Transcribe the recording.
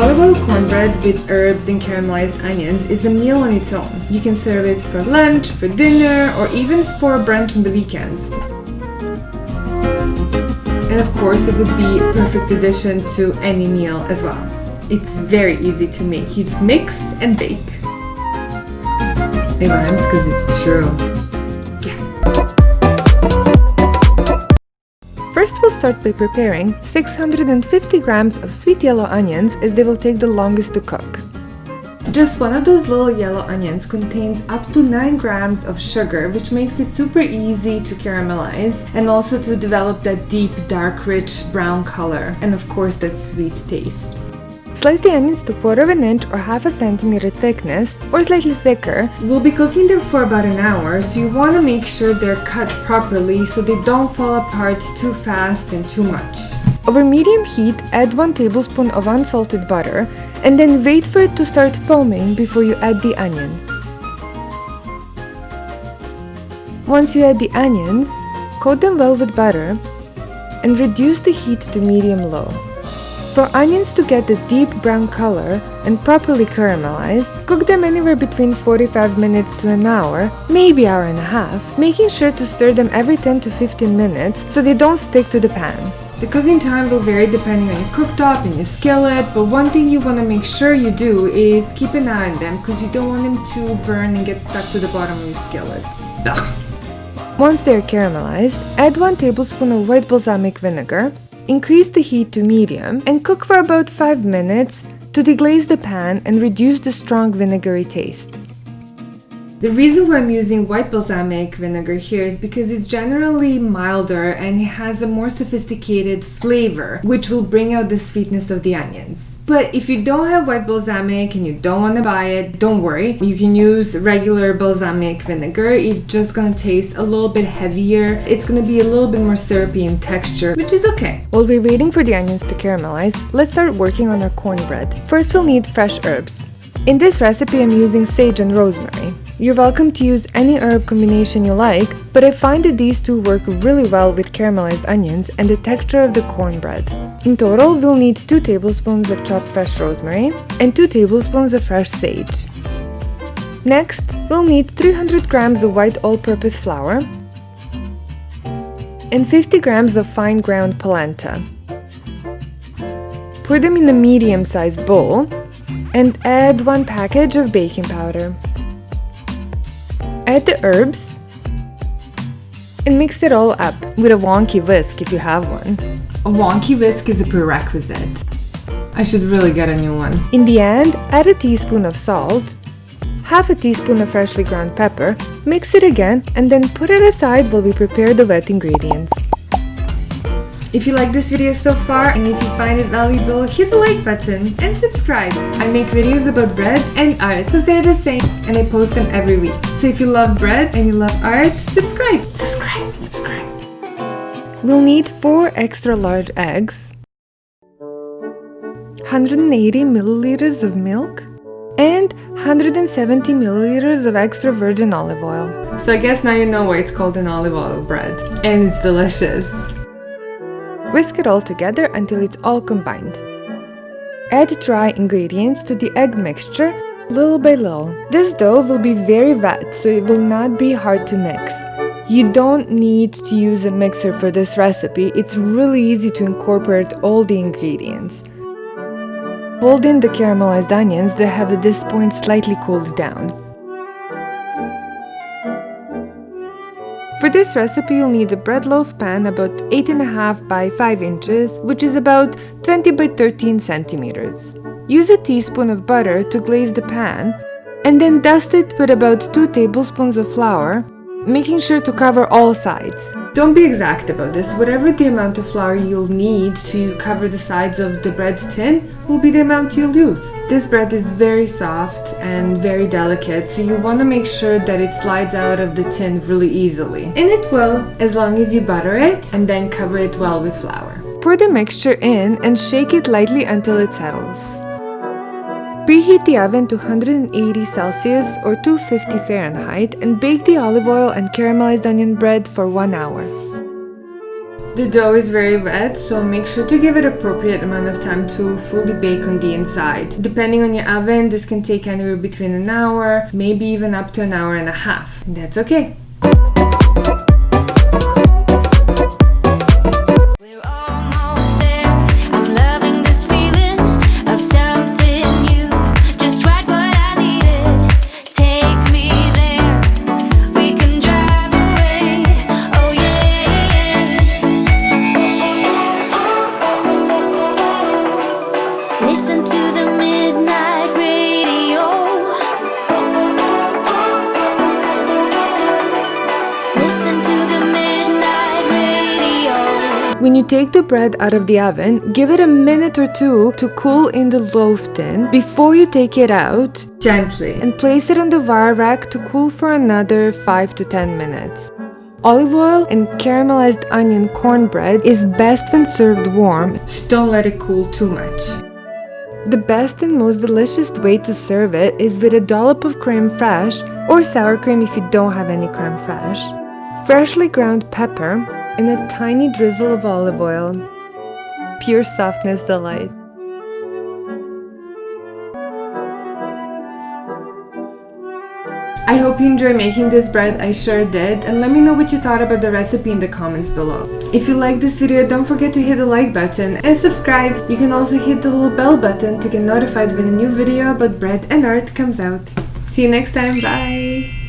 olive oil cornbread with herbs and caramelized onions is a meal on its own. You can serve it for lunch, for dinner, or even for brunch on the weekends. And of course, it would be a perfect addition to any meal as well. It's very easy to make. You just mix and bake. It rhymes because it's true. First, we'll start by preparing 650 grams of sweet yellow onions, as they will take the longest to cook. Just one of those little yellow onions contains up to 9 grams of sugar, which makes it super easy to caramelize and also to develop that deep, dark, rich brown color, and of course that sweet taste. Slice the onions to 1/4 inch or 1/2 centimeter thickness, or slightly thicker. We'll be cooking them for about an hour, so you want to make sure they're cut properly so they don't fall apart too fast and too much. Over medium heat, add 1 tablespoon of unsalted butter, and then wait for it to start foaming before you add the onions. Once you add the onions, coat them well with butter and reduce the heat to medium-low. For onions to get the deep brown color and properly caramelize, cook them anywhere between 45 minutes to an hour, maybe hour and a half, making sure to stir them every 10 to 15 minutes so they don't stick to the pan. The cooking time will vary depending on your cooktop and your skillet, but one thing you want to make sure you do is keep an eye on them because you don't want them to burn and get stuck to the bottom of your skillet. Ugh. Once they are caramelized, add 1 tablespoon of white balsamic vinegar. Increase the heat to medium and cook for about 5 minutes to deglaze the pan and reduce the strong vinegary taste. The reason why I'm using white balsamic vinegar here is because it's generally milder and it has a more sophisticated flavor, which will bring out the sweetness of the onions. But if you don't have white balsamic and you don't want to buy it, don't worry. You can use regular balsamic vinegar. It's just going to taste a little bit heavier. It's going to be a little bit more syrupy in texture, which is okay. While we're waiting for the onions to caramelize, let's start working on our cornbread. First, we'll need fresh herbs. In this recipe, I'm using sage and rosemary. You're welcome to use any herb combination you like, but I find that these two work really well with caramelized onions and the texture of the cornbread. In total, we'll need 2 tablespoons of chopped fresh rosemary and 2 tablespoons of fresh sage. Next, we'll need 300 grams of white all-purpose flour and 50 grams of fine ground polenta. Pour them in a medium-sized bowl and add 1 package of baking powder. Add the herbs and mix it all up with a wonky whisk if you have one. A wonky whisk is a prerequisite. I should really get a new one. In the end, add a teaspoon of salt, 1/2 teaspoon of freshly ground pepper, mix it again, and then put it aside while we prepare the wet ingredients. If you like this video so far and if you find it valuable, hit the like button and subscribe. I make videos about bread and art because they're the same and I post them every week. So if you love bread and you love art, subscribe. We'll need 4 extra large eggs, 180 milliliters of milk, and 170 milliliters of extra virgin olive oil. So I guess now you know why it's called an olive oil bread. And it's delicious. Whisk it all together until it's all combined. Add dry ingredients to the egg mixture little by little. This dough will be very wet, so it will not be hard to mix. You don't need to use a mixer for this recipe. It's really easy to incorporate all the ingredients. Fold in the caramelized onions that have at this point slightly cooled down. For this recipe, you'll need a bread loaf pan about 8.5 by 5 inches, which is about 20 by 13 centimeters. Use a teaspoon of butter to glaze the pan, and then dust it with about 2 tablespoons of flour, making sure to cover all sides. Don't be exact about this. Whatever the amount of flour you'll need to cover the sides of the bread's tin will be the amount you'll use. This bread is very soft and very delicate, so you want to make sure that it slides out of the tin really easily. And it will, as long as you butter it and then cover it well with flour. Pour the mixture in and shake it lightly until it settles. Preheat the oven to 180 Celsius or 250 Fahrenheit and bake the olive oil and caramelized onion bread for 1 hour. The dough is very wet, so make sure to give it appropriate amount of time to fully bake on the inside. Depending on your oven, this can take anywhere between an hour, maybe even up to an hour and a half. That's okay. When you take the bread out of the oven, give it a minute or two to cool in the loaf tin before you take it out gently and place it on the wire rack to cool for another 5 to 10 minutes. Olive oil and caramelized onion cornbread is best when served warm, so don't let it cool too much. The best and most delicious way to serve it is with a dollop of creme fraiche or sour cream if you don't have any creme fraiche, freshly ground pepper, and a tiny drizzle of olive oil. Pure softness delight. I hope you enjoy making this bread. I sure did, and let me know what you thought about the recipe in the comments below. If you like this video, don't forget to hit the like button and subscribe. You can also hit the little bell button to get notified when a new video about bread and art comes out. See you next time, bye!